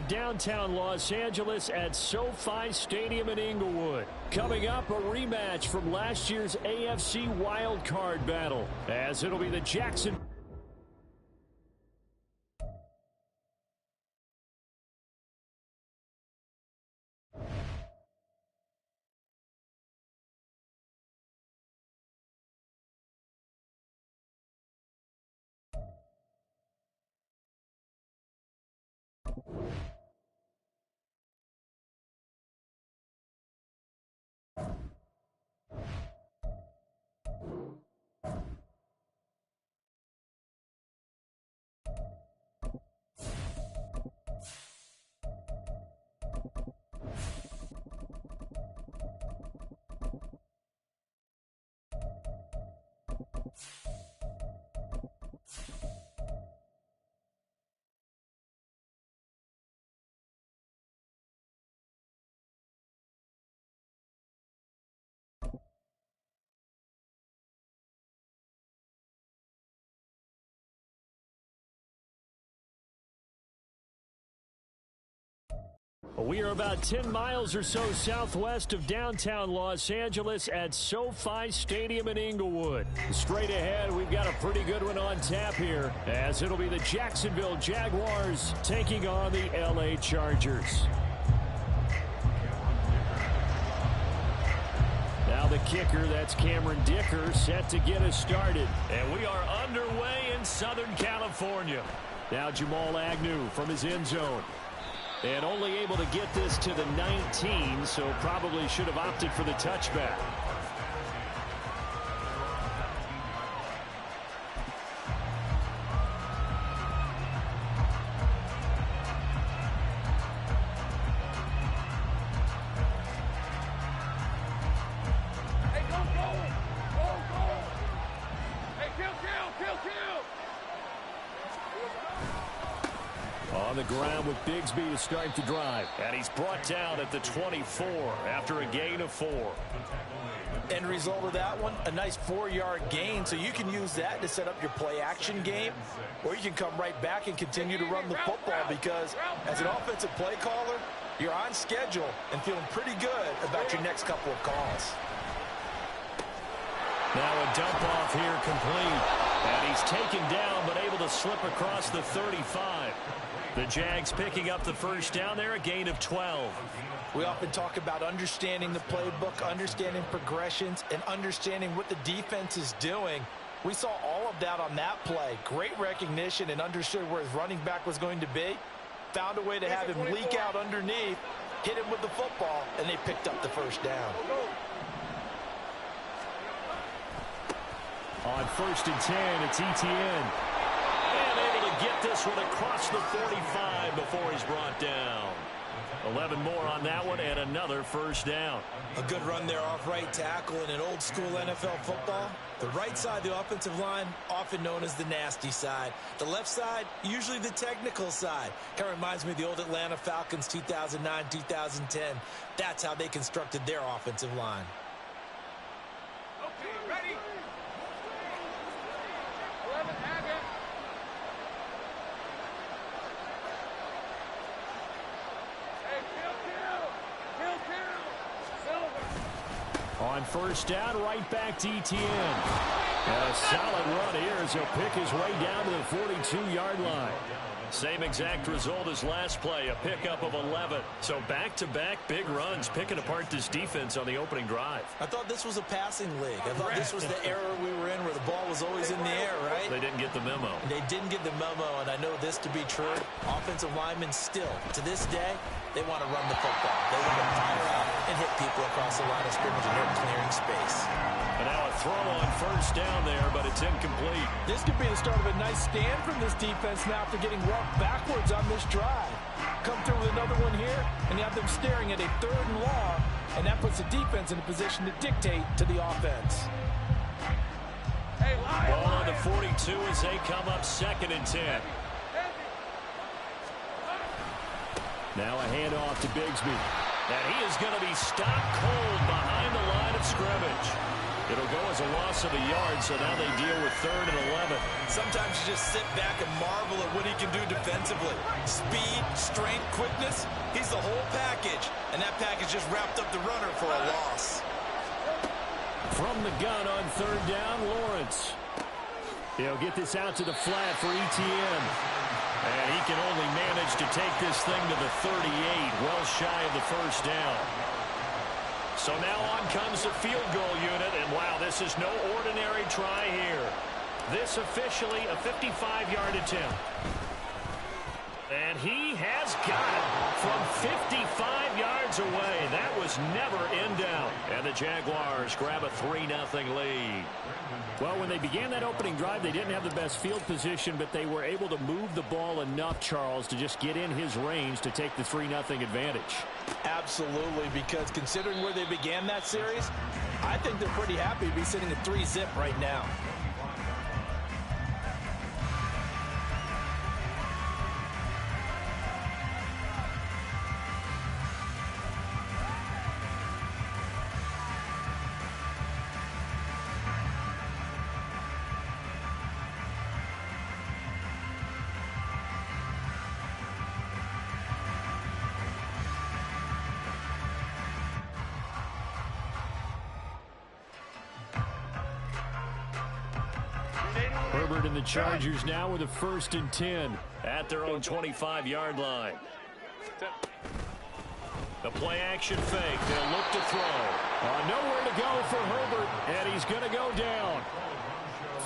downtown Los Angeles at SoFi Stadium in Inglewood. Coming up, a rematch from last year's AFC wildcard battle, as it'll be the Jackson. We are about 10 miles or so southwest of downtown Los Angeles at SoFi Stadium in Inglewood. Straight ahead, we've got a pretty good one on tap here, as it'll be the Jacksonville Jaguars taking on the LA Chargers. Now the kicker, that's Cameron Dicker, set to get us started. And we are underway in Southern California. Now Jamal Agnew from his end zone. And only able to get this to the 19, so probably should have opted for the touchback. On the ground with Bigsby to start the drive. And he's brought down at the 24 after a gain of 4. End result of that one, a nice 4-yard gain. So you can use that to set up your play-action game, or you can come right back and continue to run the football, because as an offensive play caller, you're on schedule and feeling pretty good about your next couple of calls. Now a dump off here complete. And he's taken down but able to slip across the 35. The Jags picking up the first down there, a gain of 12. We often talk about understanding the playbook, understanding progressions, and understanding what the defense is doing. We saw all of that on that play. Great recognition and understood where his running back was going to be. Found a way to have him leak out underneath, hit him with the football, and they picked up the first down. On 1st and 10, it's Etienne. And able to get this one across the 45 before he's brought down. 11 more on that one and another first down. A good run there off right tackle in an old school NFL football. The right side, the offensive line, often known as the nasty side. The left side, usually the technical side. Kind of reminds me of the old Atlanta Falcons 2009, 2010. That's how they constructed their offensive line. Okay, ready? 11, have it. On first down, right back to Etienne. And a solid run here as he'll pick his way down to the 42-yard line. Same exact result as last play, a pickup of 11. So back-to-back big runs, picking apart this defense on the opening drive. I thought this was a passing league. I thought this was the era we were in where the ball was always in the air, right? They didn't get the memo. They didn't get the memo, and I know this to be true. Offensive linemen still, to this day, they want to run the football. They want to fire out and hit people across the line of scrimmage, and they're clearing space. And now a throw on first down there, but it's incomplete. This could be the start of a nice stand from this defense now after getting walked backwards on this drive. Come through with another one here, and you have them staring at a 3rd and long, and that puts the defense in a position to dictate to the offense. Hey, Ball on the 42 as they come up 2nd and 10. Now a handoff to Bigsby. And he is going to be stopped cold behind the line of scrimmage. It'll go as a loss of a yard, so now they deal with 3rd and 11. Sometimes you just sit back and marvel at what he can do defensively. Speed, strength, quickness, he's the whole package. And that package just wrapped up the runner for a loss. From the gun on 3rd down, Lawrence. He'll get this out to the flat for ETN. And he can only manage to take this thing to the 38, well shy of the 1st down. So now on comes the field goal unit, and wow, this is no ordinary try here. This officially a 55-yard attempt. And he has got it from 55 yards away. That was never in doubt. And the Jaguars grab a 3-0 lead. Well, when they began that opening drive, they didn't have the best field position, but they were able to move the ball enough, Charles, to just get in his range to take the 3-0 advantage. Absolutely, because considering where they began that series, I think they're pretty happy to be sitting at 3-zip right now. Herbert and the Chargers now with a 1st and 10 at their own 25-yard line. The play-action fake. They'll look to throw. Nowhere to go for Herbert, and he's going to go down.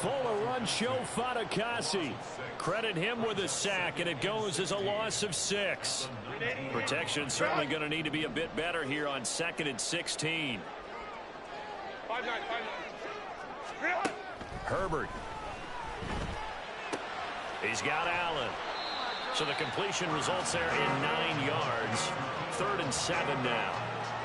Fuller run show Fatukasi. Credit him with a sack, and it goes as a loss of 6. Protection certainly going to need to be a bit better here on 2nd and 16. 5-9. Herbert. He's got Allen. So the completion results there in 9 yards. 3rd and 7 now.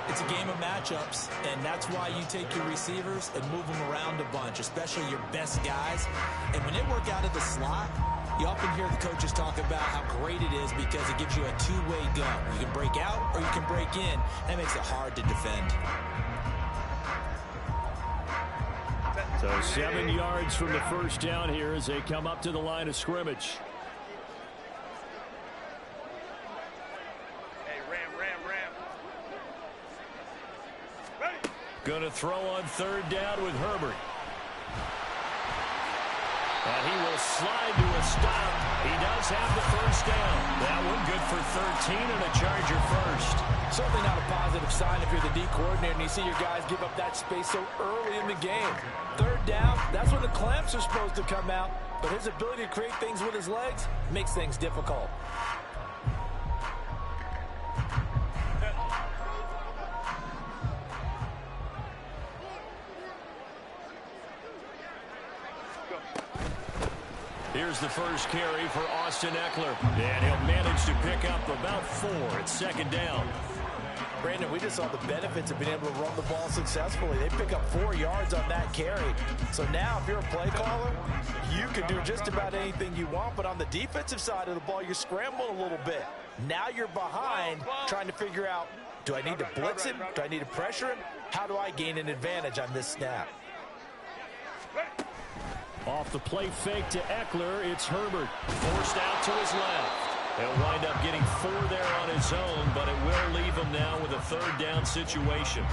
It's a game of matchups, and that's why you take your receivers and move them around a bunch, especially your best guys. And when they work out of the slot, you often hear the coaches talk about how great it is because it gives you a two-way go. You can break out or you can break in. That makes it hard to defend. So 7 yards from the 1st down here as they come up to the line of scrimmage. Hey, ram. Ready. Going to throw on 3rd down with Herbert. And he will slide to a stop. He does have the 1st down. That one good for 13 and a Charger 1st. Certainly not a positive sign if you're the D coordinator and you see your guys give up that space so early in the game. 3rd down, that's when the clamps are supposed to come out. But his ability to create things with his legs makes things difficult. Here's the first carry for Austin Eckler. And he'll manage to pick up about 4 at 2nd down. Brandon, we just saw the benefits of being able to run the ball successfully. They pick up 4 yards on that carry. So now if you're a play caller, you can do just about anything you want. But on the defensive side of the ball, you're scrambling a little bit. Now you're behind trying to figure out, do I need to blitz him? Do I need to pressure him? How do I gain an advantage on this snap? Off the play fake to Eckler, it's Herbert. Forced out to his left. He'll wind up getting 4 there on his own, but it will leave him now with a 3rd down situation.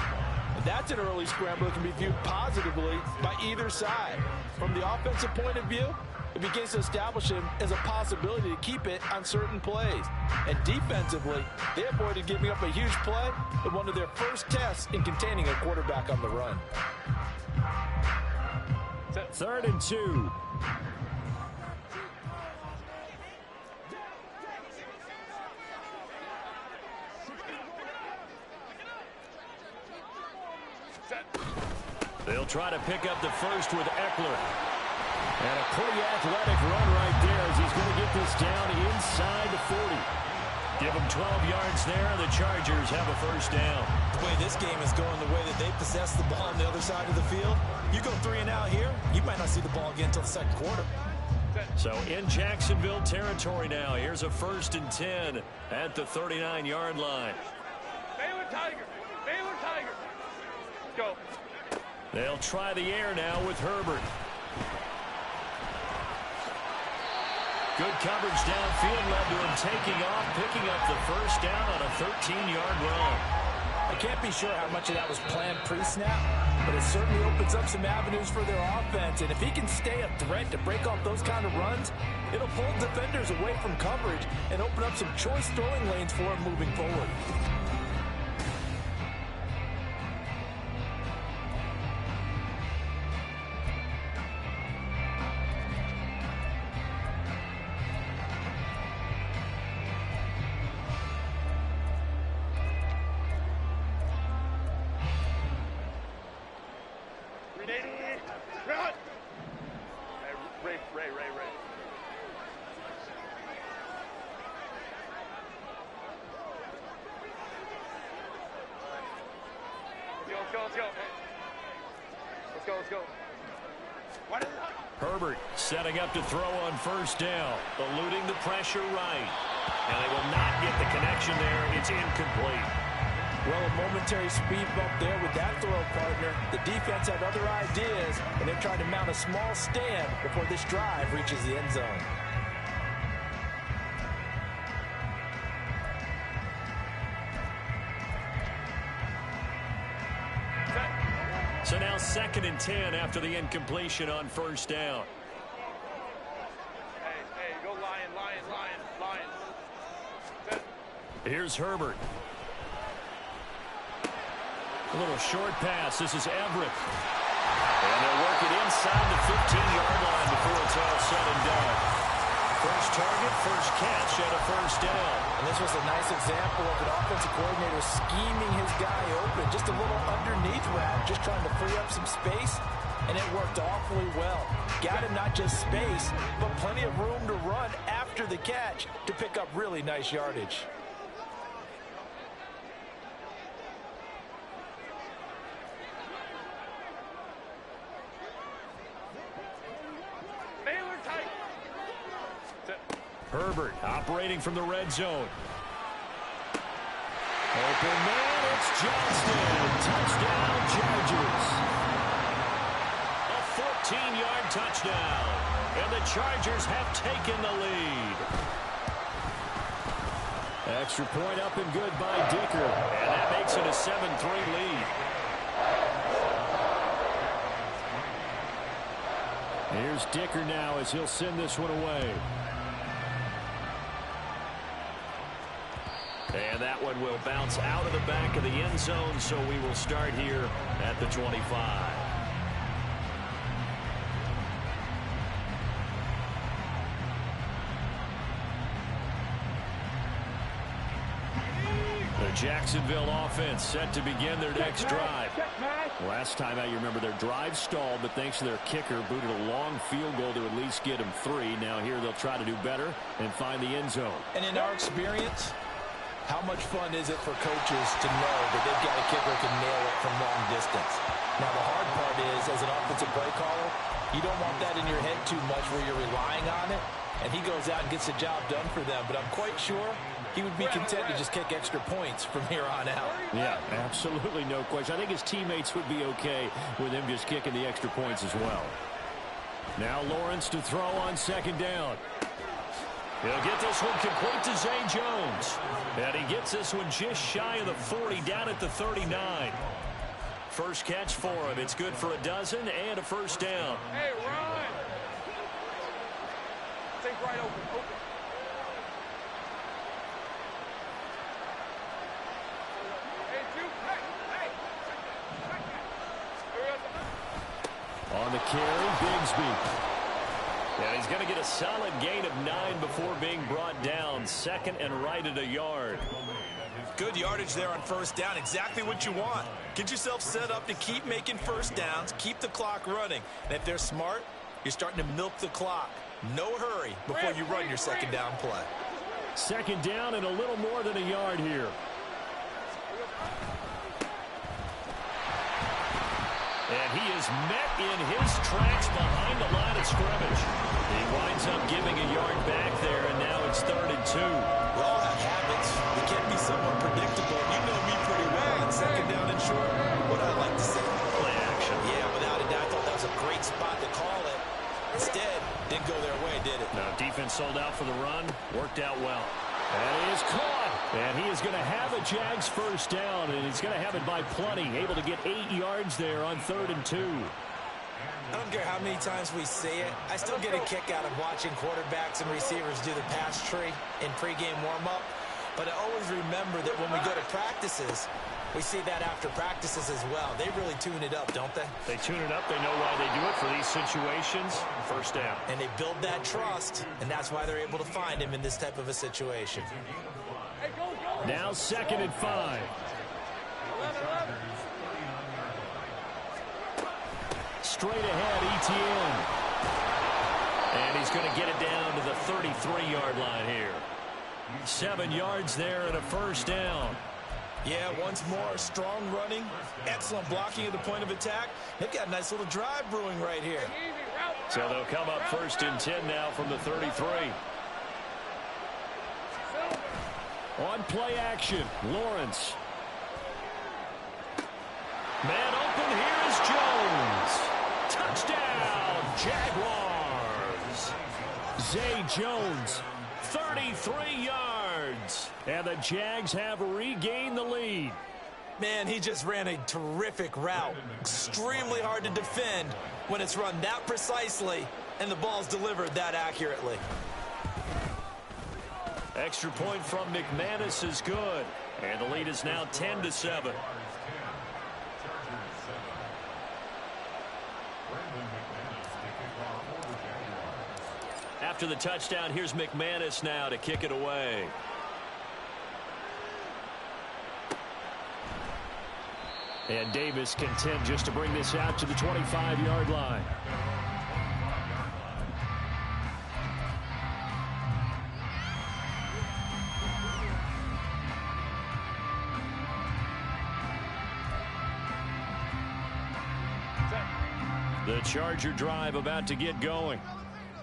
That's an early scramble that can be viewed positively by either side. From the offensive point of view, it begins to establish him as a possibility to keep it on certain plays. And defensively, they avoided giving up a huge play in one of their first tests in containing a quarterback on the run. 3rd and 2. They'll try to pick up the 1st with Eckler. And a pretty athletic run right there as he's going to get this down inside the 40. Give him 12 yards there. The Chargers have a 1st down. The way this game is going, the way that they possess the ball on the other side of the field, you go 3 and out here, you might not see the ball again until the 2nd quarter. So in Jacksonville territory now. Here's a 1st and 10 at the 39-yard line. Baylor Tiger. Go. They'll try the air now with Herbert. Good coverage downfield led to him taking off, picking up the first down on a 13-yard run. I can't be sure how much of that was planned pre-snap, but it certainly opens up some avenues for their offense. And if he can stay a threat to break off those kind of runs, it'll pull defenders away from coverage and open up some choice throwing lanes for him moving forward. Ray. Let's go. Herbert setting up to throw on first down, eluding the pressure right. And they will not get the connection there. It's incomplete. Well, a momentary speed bump there with that throw, partner. The defense had other ideas, and they're trying to mount a small stand before this drive reaches the end zone. So now 2nd and 10 after the incompletion on first down. Hey, go Lion. Here's Herbert. A little short pass. This is Everett. And they'll work it inside the 15-yard line before it's all said and done. First target, first catch at a first down. And this was a nice example of an offensive coordinator scheming his guy open. Just a little underneath route, just trying to free up some space. And it worked awfully well. Got him not just space, but plenty of room to run after the catch to pick up really nice yardage. Herbert operating from the red zone. Open man, it's Johnston. Touchdown, Chargers. A 14-yard touchdown. And the Chargers have taken the lead. Extra point up and good by Dicker. And that makes it a 7-3 lead. Here's Dicker now as he'll send this one away. And that one will bounce out of the back of the end zone, so we will start here at the 25. The Jacksonville offense set to begin their next drive. Last time out, you remember their drive stalled, but thanks to their kicker, booted a long field goal to at least get them 3. Now here they'll try to do better and find the end zone. And in our experience, how much fun is it for coaches to know that they've got a kicker who can nail it from long distance? Now, the hard part is, as an offensive play caller, you don't want that in your head too much where you're relying on it, and he goes out and gets the job done for them. But I'm quite sure he would be content to just kick extra points from here on out. Yeah, absolutely no question. I think his teammates would be okay with him just kicking the extra points as well. Now Lawrence to throw on 2nd down. He'll get this one complete to Zay Jones. And he gets this one just shy of the 40, down at the 39. First catch for him. It's good for a dozen and a first down. Hey, run! Think right open. On the carry, Bigsby. And he's going to get a solid gain of 9 before being brought down. 2nd and right at a yard. Good yardage there on first down. Exactly what you want. Get yourself set up to keep making first downs. Keep the clock running. And if they're smart, you're starting to milk the clock. No hurry before you run your 2nd down play. 2nd down and a little more than a yard here. And he is met in his tracks behind the line of scrimmage. He winds up giving a yard back there, and now it's 3rd and 2. We all have habits. We can be somewhat predictable. You know me pretty well on 2nd down and short. What I like to say. Play action. Yeah, right spot to call it. Instead, didn't go their way, did it? No, defense sold out for the run. Worked out well. That is caught. And he is going to have a Jags first down, and he's going to have it by plenty. Able to get 8 yards there on 3rd and 2. I don't care how many times we see it. I still get a kick out of watching quarterbacks and receivers do the pass tree in pregame warm-up. But I always remember that when we go to practices, we see that after practices as well. They really tune it up, don't they? They tune it up. They know why they do it for these situations. First down. And they build that trust, and that's why they're able to find him in this type of a situation. Now 2nd and 5. Straight ahead, ETN. And he's going to get it down to the 33-yard line here. 7 yards there and a first down. Yeah, once more, strong running, excellent blocking at the point of attack. They've got a nice little drive brewing right here. So they'll come up 1st and 10 now from the 33. On play action, Lawrence. Man open, here is Jones. Touchdown, Jaguars. Zay Jones, 33 yards. And the Jags have regained the lead. Man, he just ran a terrific route. Extremely hard to defend when it's run that precisely and the ball's delivered that accurately. Extra point from McManus is good. And the lead is now 10-7. After the touchdown, here's McManus now to kick it away. And Davis content just to bring this out to the 25-yard line. The Charger drive about to get going.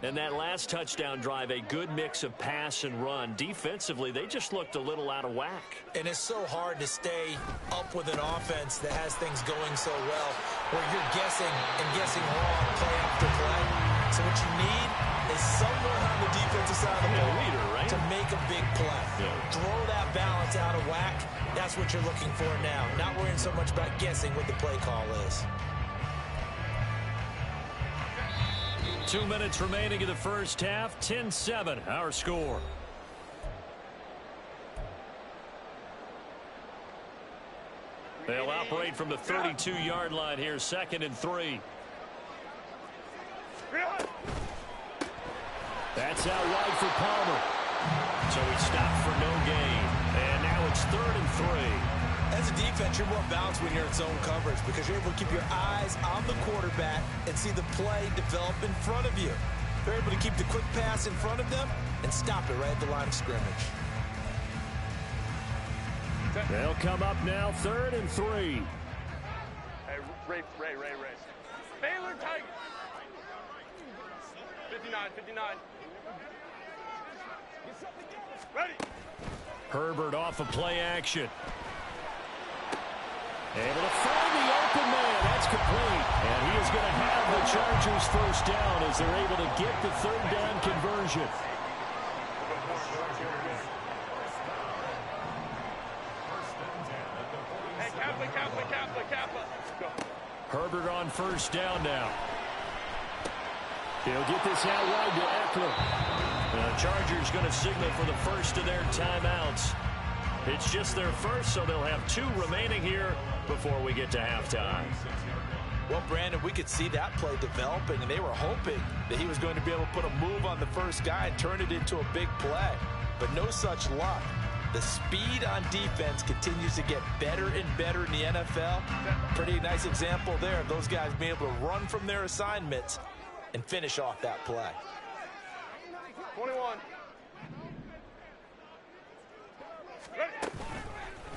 And that last touchdown drive, a good mix of pass and run. Defensively, they just looked a little out of whack. And it's so hard to stay up with an offense that has things going so well, where you're guessing and guessing wrong play after play. So what you need is someone on the defensive side of the ball leader, right? to make a big play. Yeah. Throw that balance out of whack. That's what you're looking for now. Not worrying so much about guessing what the play call is. 2 minutes remaining in the first half. 10-7, our score. They'll operate from the 32-yard line here. 2nd and 3. That's out wide for Palmer. So he stopped for no gain. And now it's 3rd and 3. As a defense, you're more balanced when you're in zone coverage because you're able to keep your eyes on the quarterback and see the play develop in front of you. They're able to keep the quick pass in front of them and stop it right at the line of scrimmage. They'll come up now 3rd and 3. Hey, Ray. Baylor Tigers. 59. Ready. Herbert off of play action. Able to find the open man. That's complete. And he is going to have the Chargers first down as they're able to get the 3rd down conversion. Hey, Kappa. Go. Herbert on first down now. He'll get this out wide to Eckler. The Chargers going to signal for the first of their timeouts. It's just their first, so they'll have 2 remaining here before we get to halftime. Well, Brandon, we could see that play developing, and they were hoping that he was going to be able to put a move on the first guy and turn it into a big play. But no such luck. The speed on defense continues to get better and better in the NFL. Pretty nice example there of those guys being able to run from their assignments and finish off that play. 21.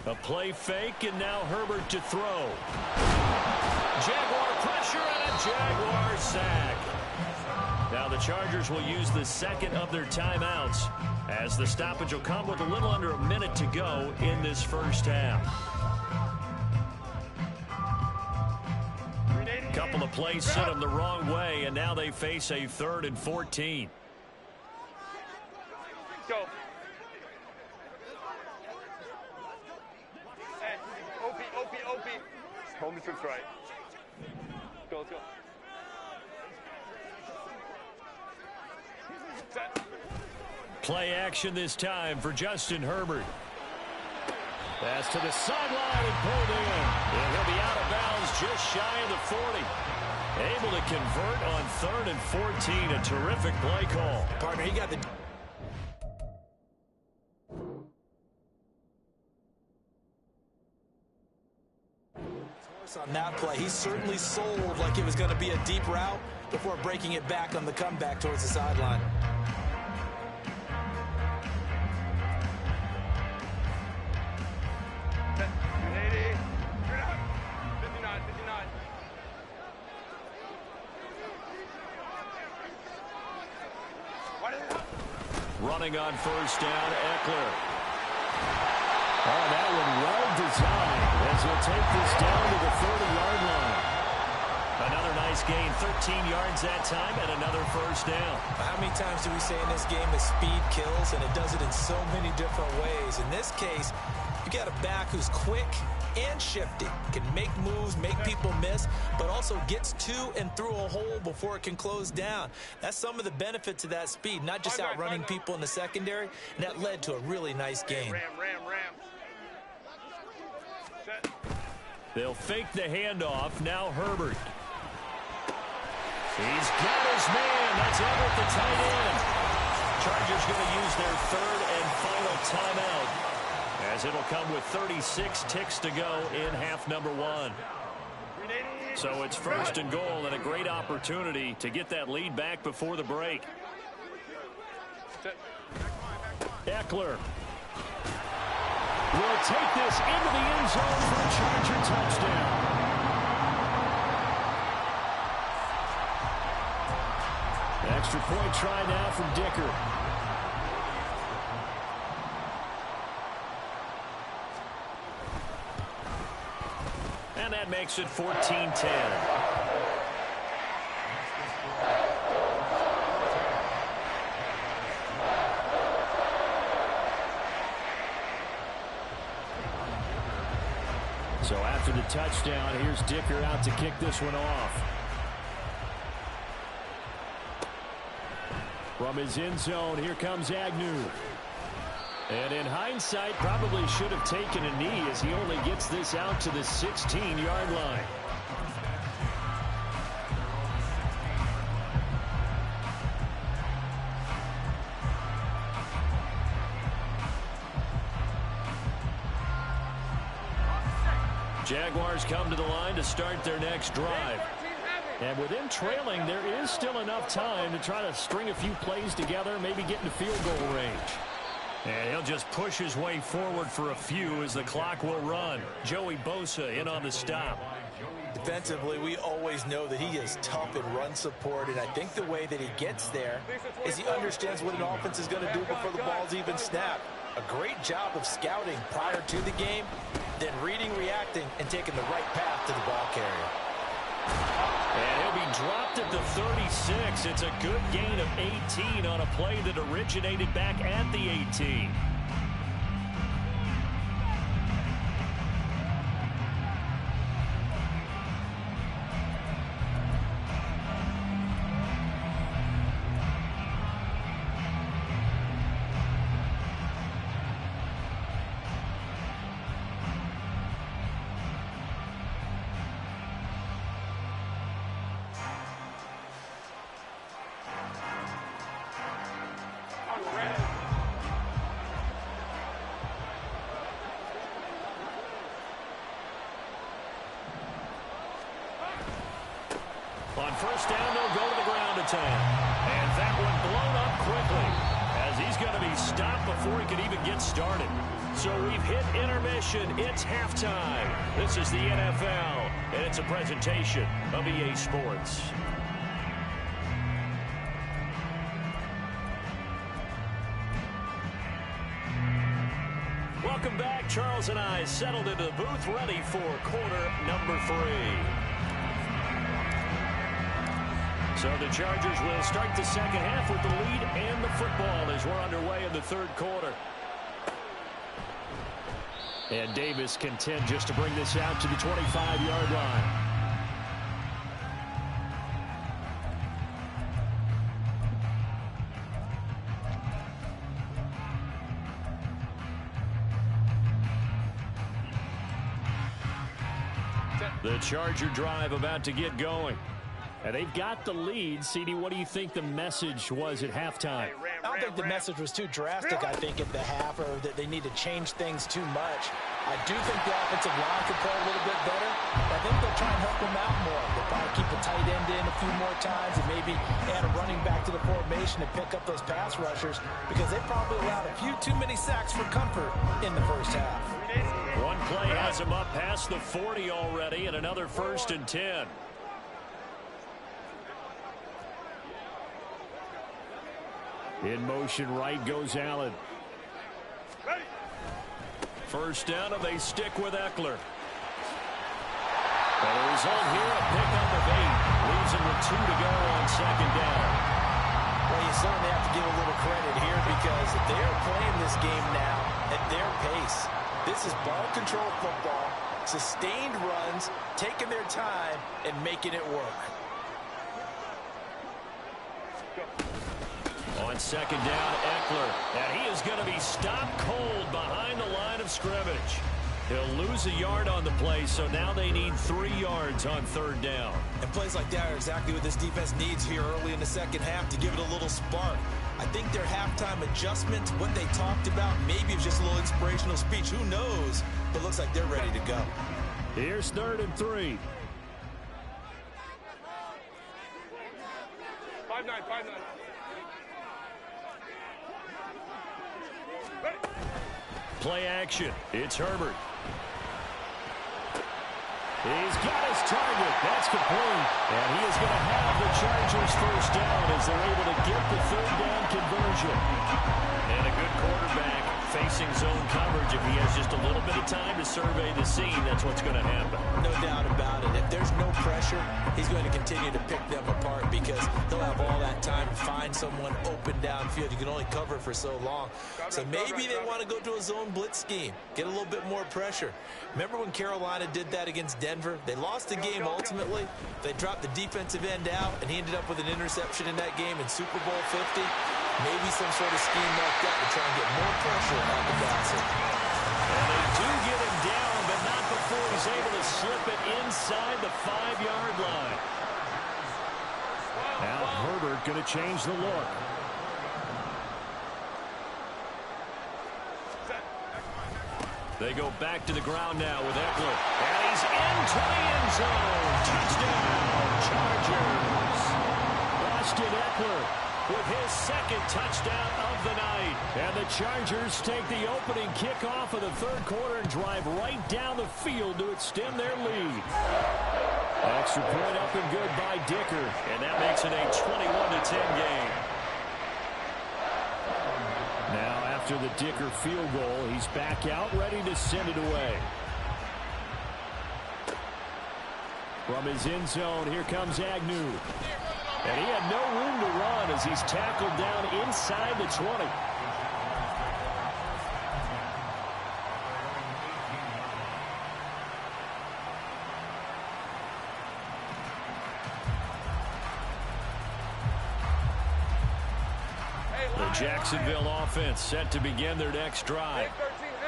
A play fake, and now Herbert to throw. Jaguar pressure and a Jaguar sack. Now the Chargers will use the 2nd of their timeouts as the stoppage will come with a little under a minute to go in this first half. Couple couple of plays sent them the wrong way, and now they face a 3rd and 14. Go. Hey, OP. Home trips right. Go, let's go. Set. Play action this time for Justin Herbert. Pass to the sideline and pulled in. And he'll be out of bounds just shy of the 40. Able to convert on 3rd and 14. A terrific play call. Partner, he got the... on that play. He certainly sold like it was going to be a deep route before breaking it back on the comeback towards the sideline. Running on first down, Eckler. Oh, that one well designed as he'll take this down to the 30-yard line. Another nice gain, 13 yards that time, and another first down. How many times do we say in this game that speed kills, and it does it in so many different ways? In this case, you got a back who's quick and shifty, can make moves, make people miss, but also gets to and through a hole before it can close down. That's some of the benefits of that speed, not just outrunning people in the secondary, and that led to a really nice gain. Ram. Set. They'll fake the handoff. Now Herbert. He's got his man. That's Everett, the tight end. Chargers going to use their 3rd and final timeout, as it'll come with 36 ticks to go in half number 1. So it's 1st and goal, and a great opportunity to get that lead back before the break. Eckler will take this into the end zone for a Charger touchdown. Extra point try now from Dicker. And that makes it 14-10. So after the touchdown, here's Dicker out to kick this one off. From his end zone, here comes Agnew. And in hindsight, probably should have taken a knee as he only gets this out to the 16-yard line. Jaguars come to the line to start their next drive. And with them trailing, there is still enough time to try to string a few plays together, maybe get into field goal range. And he'll just push his way forward for a few as the clock will run. Joey Bosa in on the stop. Defensively, we always know that he is tough in run support, and I think the way that he gets there is he understands what an offense is going to do before the ball's even snapped. A great job of scouting prior to the game, then reading, reacting, and taking the right path to the ball carrier. And he'll be dropped at the 36. It's a good gain of 18 on a play that originated back at the 18. On first down, they'll go to the ground attack. And that one blown up quickly as he's going to be stopped before he could even get started. So we've hit intermission. It's halftime. This is the NFL, and it's a presentation of EA Sports. Welcome back. Charles and I settled into the booth ready for quarter number 3. So the Chargers will start the second half with the lead and the football as we're underway in the third quarter. And Davis content just to bring this out to the 25-yard line. The Charger drive about to get going. And they've got the lead. CD, what do you think the message was at halftime? I don't think the message was too drastic, I think, at the half, or that they need to change things too much. I do think the offensive line could play a little bit better. I think they'll try and help them out more. They'll probably keep a tight end in a few more times and maybe add a running back to the formation and pick up those pass rushers because they probably allowed a few too many sacks for comfort in the first half. One play has him up past the 40 already and another 1st and 10. In motion right goes Allen. First down, and they stick with Eckler. And the result here, a pickup of 8. Leaves him with 2 to go on second down. Well, you certainly have to give a little credit here because they're playing this game now at their pace. This is ball control football, sustained runs, taking their time, and making it work. On second down, Eckler. And he is going to be stopped cold behind the line of scrimmage. He'll lose a yard on the play, so now they need 3 yards on third down. And plays like that are exactly what this defense needs here early in the second half to give it a little spark. I think their halftime adjustment, what they talked about, maybe it's just a little inspirational speech. Who knows? But looks like they're ready to go. Here's 3rd and 3. 5-9, 5-9. Play action. It's Herbert. He's got his target. That's complete. And he is going to have the Chargers first down as they're able to get the 3rd down conversion. And a good quarterback facing zone coverage. If he has just a little bit of time to survey the scene, that's what's going to happen. No doubt about it. If there's no pressure, he's going to continue to pick them apart because he'll have all that time to find someone open downfield. You can only cover for so long. So maybe they want to go to a zone blitz scheme, get a little bit more pressure. Remember when Carolina did that against Denver? They lost the game ultimately. They dropped the defensive end out, and he ended up with an interception in that game in Super Bowl 50. Maybe some sort of scheme like that to try and get more pressure on the Dawson. And they do get him down, but not before he's able to slip it inside the 5-yard line. Now Herbert going to change the look. They go back to the ground now with Eckler. And he's into the end zone. Touchdown, Chargers. Austin Eckler with his 2nd touchdown of the night. And the Chargers take the opening kickoff of the 3rd quarter and drive right down the field to extend their lead. Extra point up and good by Dicker. And that makes it a 21-10 game. Now after the Dicker field goal, he's back out ready to send it away. From his end zone, here comes Agnew. And he had no room to run as he's tackled down inside the 20. The Jacksonville offense set to begin their next drive.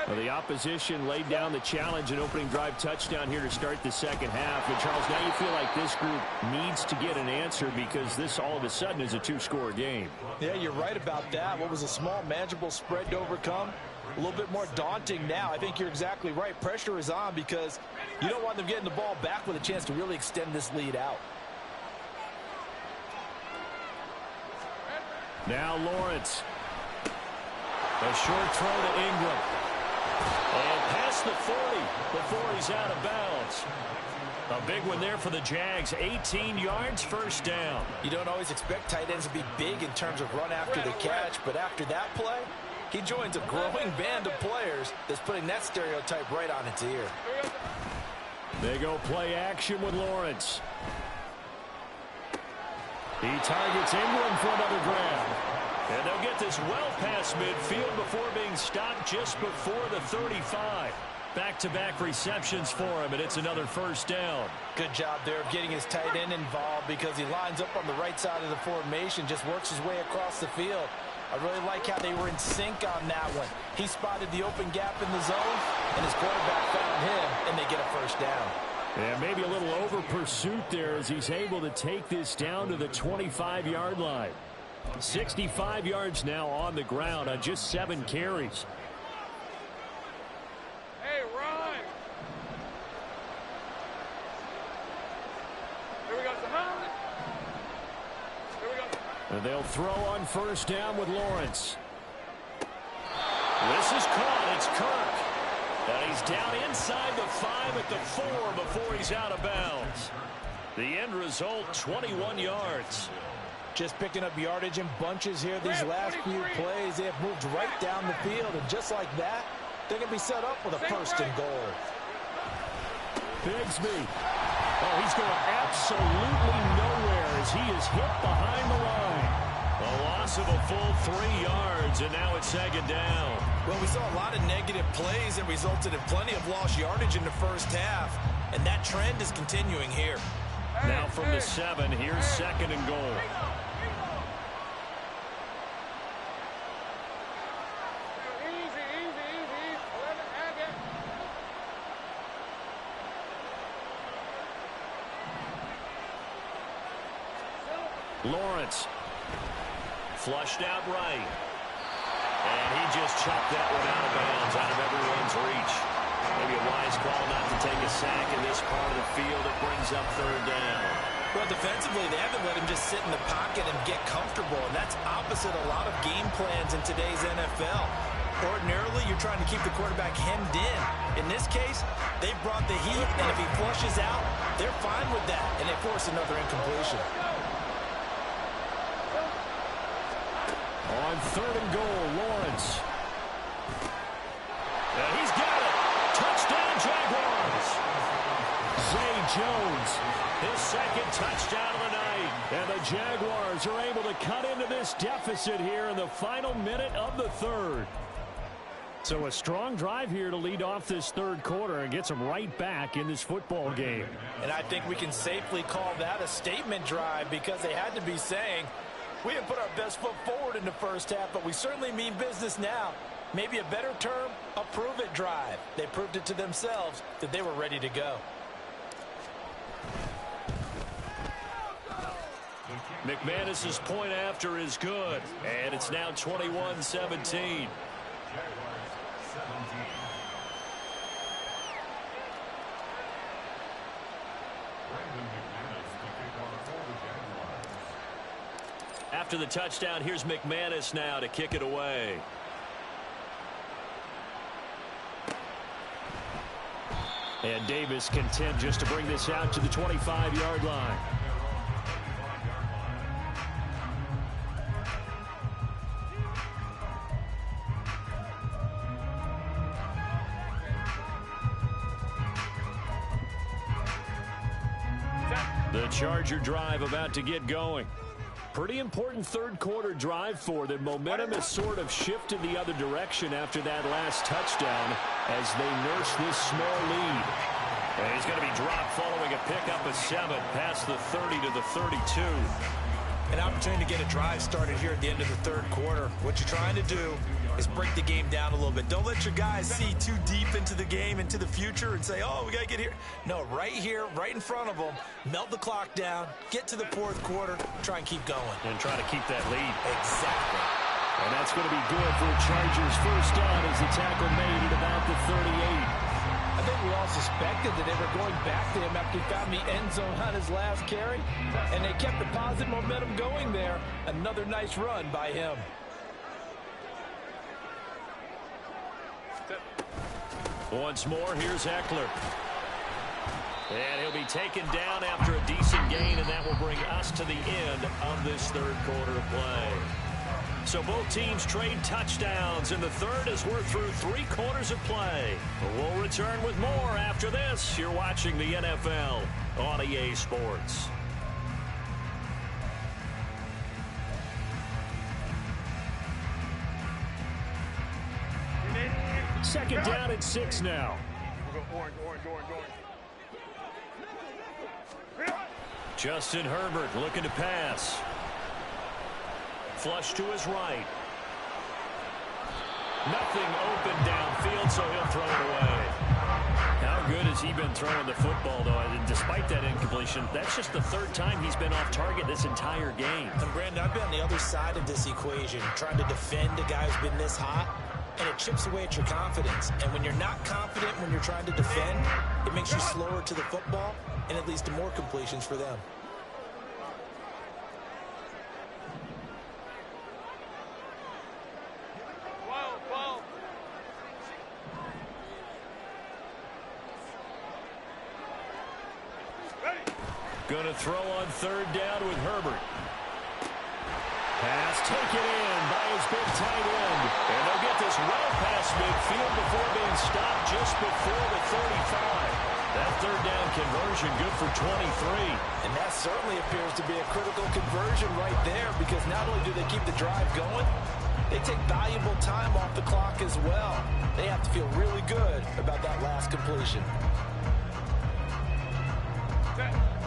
Well, the opposition laid down the challenge and opening drive touchdown here to start the second half. And Charles, now you feel like this group needs to get an answer because this all of a sudden is a 2-score game. Yeah, you're right about that. What was a small, manageable spread to overcome? A little bit more daunting now. I think you're exactly right. Pressure is on because you don't want them getting the ball back with a chance to really extend this lead out. Now Lawrence. A short throw to Ingram. And past the 40 before he's out of bounds. A big one there for the Jags. 18 yards, first down. You don't always expect tight ends to be big in terms of run after the catch, but after that play, he joins a growing band of players that's putting that stereotype right on its ear. They go play action with Lawrence. He targets Ingram for another grab. And they'll get this well past midfield before being stopped just before the 35. Back-to-back receptions for him, and it's another first down. Good job there of getting his tight end involved because he lines up on the right side of the formation, just works his way across the field. I really like how they were in sync on that one. He spotted the open gap in the zone, and his quarterback found him, and they get a first down. Yeah, maybe a little over pursuit there as he's able to take this down to the 25-yard line. 65 yards now on the ground on just 7 carries. Hey, run! Here we go, Simone. Here we go. And they'll throw on first down with Lawrence. This is caught. It's Kirk. And he's down inside the 5 at the 4 before he's out of bounds. The end result, 21 yards. Just picking up yardage in bunches here these last few plays. They have moved right down the field, and just like that, they're going to be set up with a first and goal. Bigsby. Oh, he's going absolutely nowhere as he is hit behind the line. A loss of a full 3 yards, and now it's second down. Well, we saw a lot of negative plays that resulted in plenty of lost yardage in the first half, and that trend is continuing here. Now from the 7, here's second and goal. Lawrence flushed out right, and he just chopped that one out of bounds, out of everyone's reach. Maybe a wise call not to take a sack in this part of the field. It brings up third down. Well, defensively, they haven't let him just sit in the pocket and get comfortable, and that's opposite a lot of game plans in today's NFL. Ordinarily, you're trying to keep the quarterback hemmed in. In this case, they brought the heat, and if he flushes out, they're fine with that, and they force another incompletion. On third and goal, Lawrence. And he's got it. Touchdown, Jaguars. Zay Jones, his second touchdown of the night. And the Jaguars are able to cut into this deficit here in the final minute of the third. So a strong drive here to lead off this third quarter and gets them right back in this football game. And I think we can safely call that a statement drive because they had to be saying, we didn't put our best foot forward in the first half, but we certainly mean business now. Maybe a better term, a prove-it drive. They proved it to themselves that they were ready to go. McManus's point after is good, and it's now 21-17. After the touchdown, here's McManus now to kick it away. And Davis content just to bring this out to the 25-yard line. The Charger drive about to get going. Pretty important third quarter drive for them. Momentum has sort of shifted the other direction after that last touchdown as they nurse this small lead. And he's going to be dropped following a pickup of 7 past the 30 to the 32. An opportunity to get a drive started here at the end of the third quarter. What you're trying to do is break the game down a little bit. Don't let your guys see too deep into the game, into the future, and say, oh, we got to get here. No, right here, right in front of them, melt the clock down, get to the fourth quarter, try and keep going. And try to keep that lead. Exactly. And that's going to be good for the Chargers' first down as the tackle made at about the 38. I think we all suspected that they were going back to him after he found the end zone on his last carry, and they kept the positive momentum going there. Another nice run by him. Once more, here's Eckler. And he'll be taken down after a decent gain, and that will bring us to the end of this third quarter of play. So both teams trade touchdowns in the third as we're through 3 quarters of play. We'll return with more after this. You're watching the NFL on EA Sports. Second down and 6 now. Orange. Justin Herbert looking to pass. Flush to his right. Nothing open downfield, so he'll throw it away. How good has he been throwing the football, though? And despite that incompletion, that's just the third time he's been off target this entire game. And Brandon, I've been on the other side of this equation, trying to defend a guy who's been this hot, and it chips away at your confidence. And when you're not confident when you're trying to defend, it makes you slower to the football, and it leads to more completions for them. Going to throw on third down with Herbert. Pass taken in by his big tight end. And they'll get this well past midfield before being stopped just before the 35. That third down conversion good for 23. And that certainly appears to be a critical conversion right there, because not only do they keep the drive going, they take valuable time off the clock as well. They have to feel really good about that last completion.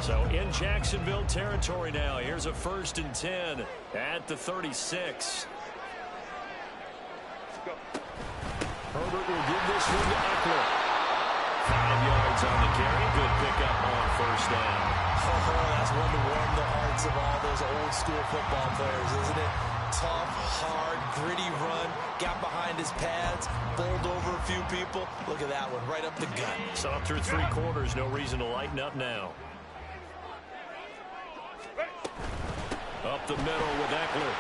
So in Jacksonville territory now. Here's a 1st and 10 at the 36. Herbert will give this one to Eckler. 5 yards on the carry. Good pickup on first down. Oh, that's one to warm the hearts of all those old school football players, isn't it? Tough, hard, gritty run. Got behind his pads, bowled over a few people. Look at that one, right up the gut. Saw through 3 quarters. No reason to lighten up now. Up the middle with Eckler.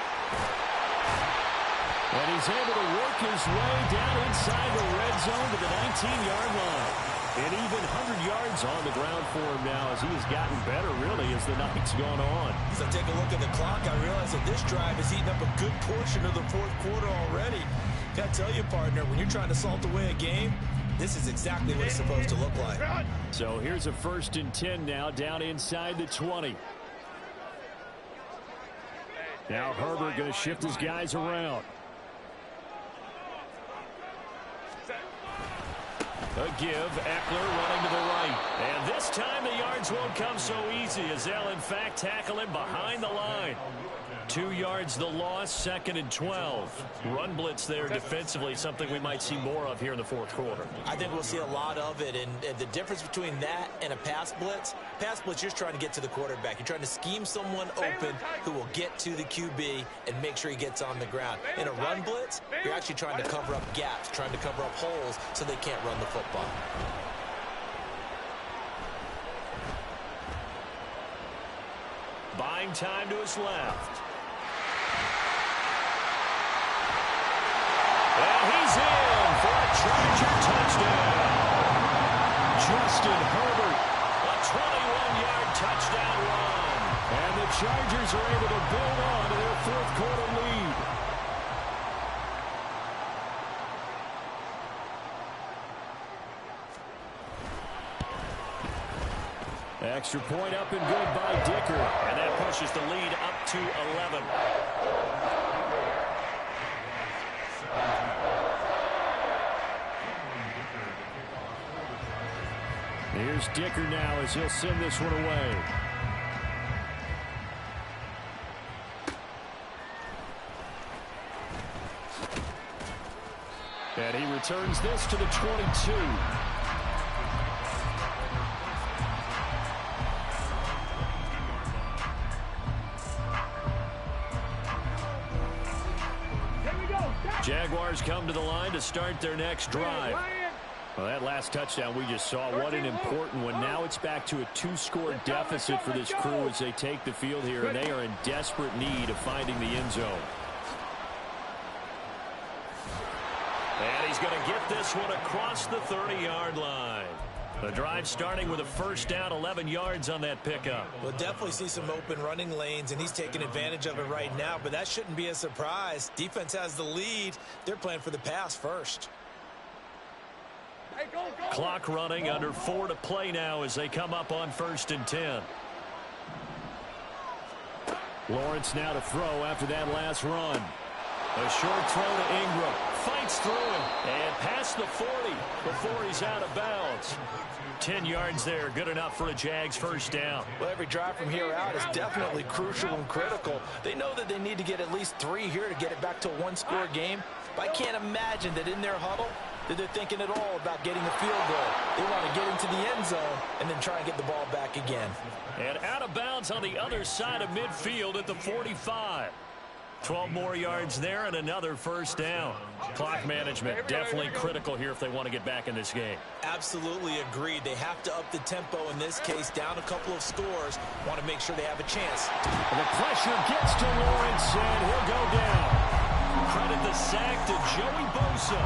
And he's able to work his way down inside the red zone to the 19-yard line. And even 100 yards on the ground for him now as he has gotten better, really, as the night's gone on. As I take a look at the clock, I realize that this drive has eaten up a good portion of the 4th quarter already. Got to tell you, partner, when you're trying to salt away a game, this is exactly what it's supposed to look like. So here's a 1st and 10 now, down inside the 20. Now Herbert going to shift his guys around. A give, Eckler running to the right. And this time the yards won't come so easy as they'll in fact tackle him behind the line. 2 yards the loss, 2nd and 12. Run blitz there defensively, something we might see more of here in the 4th quarter. I think we'll see a lot of it, and the difference between that and a pass blitz, you're just trying to get to the quarterback. You're trying to scheme someone open who will get to the QB and make sure he gets on the ground. In a run blitz, you're actually trying to cover up gaps, trying to cover up holes so they can't run the football. Buying time to his left. And he's in for a Charger touchdown. Justin Herbert, a 21-yard touchdown run. And the Chargers are able to build on to their 4th quarter lead. Extra point up and good by Dicker. And that pushes the lead up to 11. Here's Dicker now as he'll send this one away. And he returns this to the 22. Jaguars come to the line to start their next drive. Well, that last touchdown we just saw, what an important one. Now it's back to a 2-score deficit for this crew as they take the field here, and they are in desperate need of finding the end zone. And he's going to get this one across the 30-yard line. The drive starting with a 1st down, 11 yards on that pickup. We'll definitely see some open running lanes, and he's taking advantage of it right now, but that shouldn't be a surprise. Defense has the lead. They're playing for the pass first. Clock running, under 4 to play now as they come up on 1st and 10. Lawrence now to throw after that last run. A short throw to Ingram. fights through him and past the 40 before he's out of bounds. 10 yards there, good enough for a Jags first down. Well, every drive from here out is definitely crucial and critical. They know that they need to get at least 3 here to get it back to a one-score game. But I can't imagine that in their huddle that they're thinking at all about getting a field goal. They want to get into the end zone and then try and get the ball back again. And out of bounds on the other side of midfield at the 45. 12 more yards there and another first down. Clock management definitely critical here if they want to get back in this game. Absolutely agreed. They have to up the tempo in this case, down a couple of scores. Want to make sure they have a chance. And the pressure gets to Lawrence, and he'll go down. Credit the sack to Joey Bosa.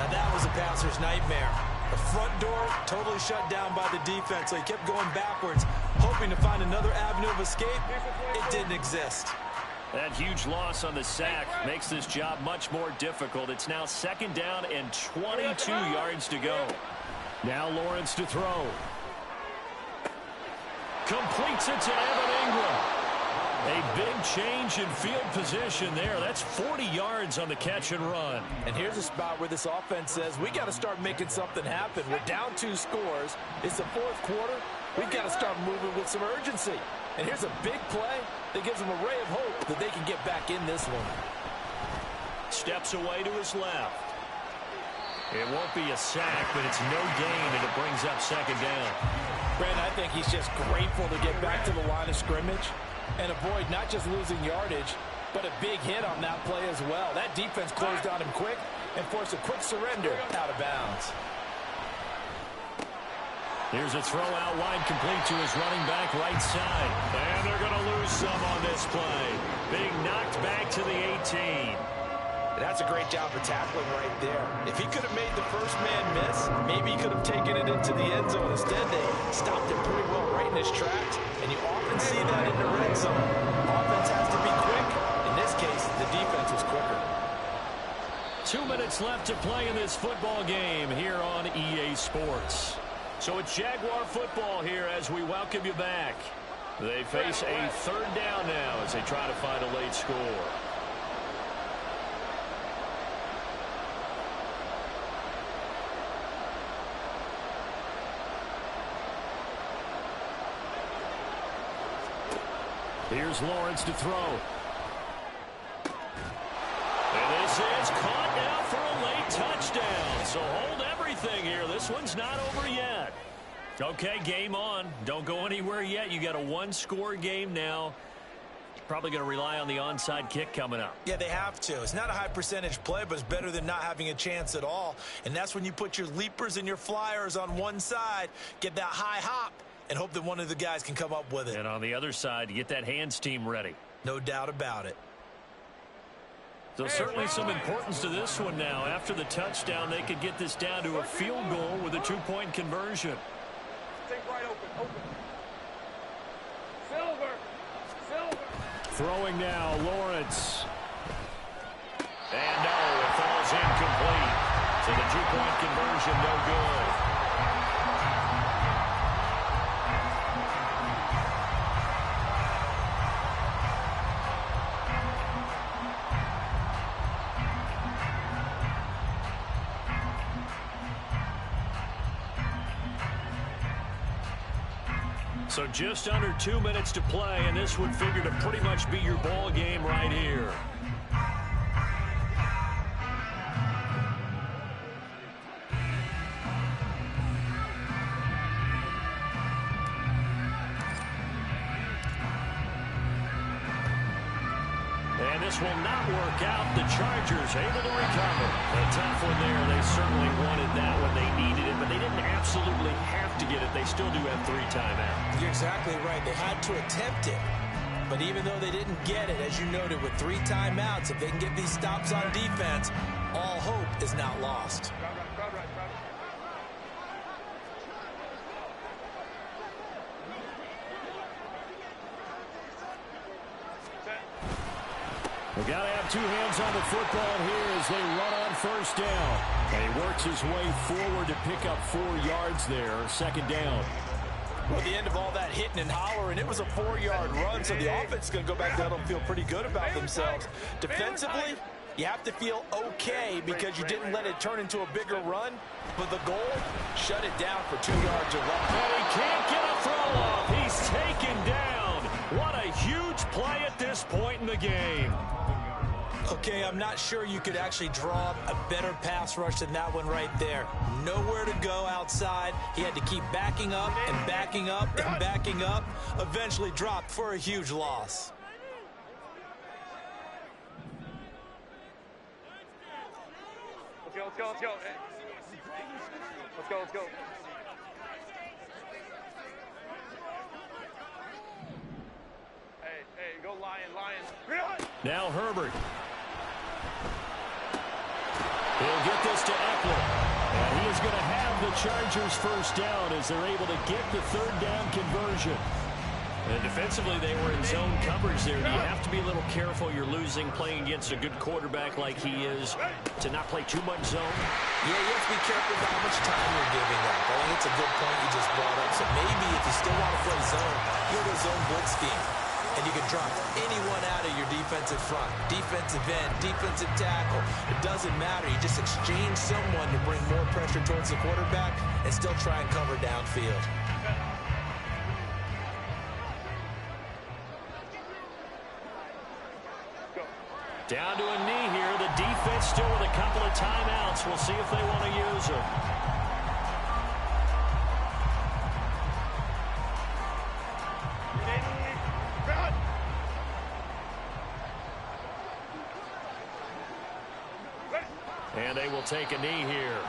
Now that was a passer's nightmare. The front door totally shut down by the defense, so he kept going backwards, hoping to find another avenue of escape. It didn't exist. That huge loss on the sack makes this job much more difficult. It's now second down and 22 yards to go. Now Lawrence to throw. Completes it to Evan Ingram. A big change in field position there. That's 40 yards on the catch and run. And here's a spot where this offense says, we got to start making something happen. We're down 2 scores. It's the 4th quarter. We've got to start moving with some urgency. And here's a big play that gives them a ray of hope that they can get back in this one. Steps away to his left. It won't be a sack, but it's no gain, and it brings up second down. Brandon, I think he's just grateful to get back to the line of scrimmage and avoid not just losing yardage, but a big hit on that play as well. That defense closed on him quick and forced a quick surrender out of bounds. Here's a throw out wide, complete to his running back right side. And they're going to lose some on this play. Being knocked back to the 18. That's a great job of tackling right there. If he could have made the first man miss, maybe he could have taken it into the end zone. Instead, they stopped it pretty well right in his tracks. And you often see that in the red zone. Offense has to be quick. In this case, the defense was quicker. 2 minutes left to play in this football game here on EA Sports. So it's Jaguar football here as we welcome you back. They face a third down now as they try to find a late score. Here's Lawrence to throw. And this is caught now for a late touchdown. So hold everything here. This one's not over yet. Okay, game on. Don't go anywhere yet. You got a 1-score game now. Probably going to rely on the onside kick coming up. Yeah, they have to. It's not a high percentage play, but it's better than not having a chance at all. And that's when you put your leapers and your flyers on one side, get that high hop, and hope that one of the guys can come up with it. And on the other side, get that hands team ready. No doubt about it. So certainly some importance to this one now. After the touchdown, they could get this down to a field goal with a 2-point conversion. Think right open. Silver. Throwing now, Lawrence. And no, it falls incomplete. So the 2-point conversion, no good. So just under 2 minutes to play, and this would figure to pretty much be your ball game right here. And this will not work out. The Chargers able to recover. A tough one there. They certainly wanted that when they needed it, but they didn't absolutely have to get it. They still do have 3 timeouts. You're exactly right. They had to attempt it. But even though they didn't get it, as you noted, with 3 timeouts, if they can get these stops on defense, all hope is not lost. Crowd right. We got to have 2 hands on the football here as they run on first down. And he works his way forward to pick up 4 yards there, second down. Well, the end of all that hitting and hollering, it was a 4-yard run, so the offense is going to go back down and feel pretty good about themselves. Defensively, You have to feel okay because you didn't let it turn into a bigger run, but the goal, shut it down for 2 yards or less. And he can't get a throw off. He's taken down. What a huge play at this point in the game. Okay, I'm not sure you could actually draw a better pass rush than that one right there. Nowhere to go outside. He had to keep backing up and backing up and backing up. Eventually dropped for a huge loss. Let's go, let's go. Hey. Let's go, let's go. Hey, go Lion. Now Herbert. He'll get this to Eckler. And he is going to have the Chargers first down as they're able to get the third down conversion. And defensively, they were in zone coverage there. You have to be a little careful. You're losing playing against a good quarterback like he is to not play too much zone. Yeah, you have to be careful about how much time you're giving up. I think it's a good point you just brought up. So maybe if you still want to play zone, go to a zone blitz scheme. And you can drop anyone out of your defensive front. Defensive end, defensive tackle. It doesn't matter. You just exchange someone to bring more pressure towards the quarterback and still try and cover downfield. Down to a knee here. The defense still with a couple of timeouts. We'll see if they want to use them. And they will take a knee here.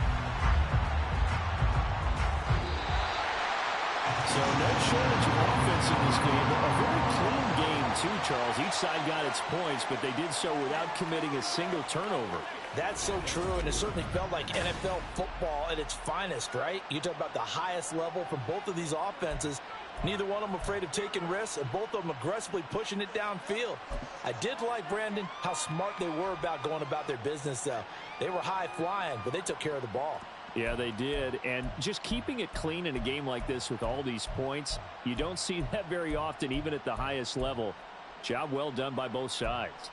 So no shortage of offense in this game. A very clean game too, Charles. Each side got its points, but they did so without committing a single turnover. That's so true, and it certainly felt like NFL football at its finest, right? You talk about the highest level from both of these offenses. Neither one of them afraid of taking risks, and both of them aggressively pushing it downfield. I did like, Brandon, how smart they were about going about their business, though. They were high-flying, but they took care of the ball. Yeah, they did. And just keeping it clean in a game like this with all these points, you don't see that very often, even at the highest level. Job well done by both sides.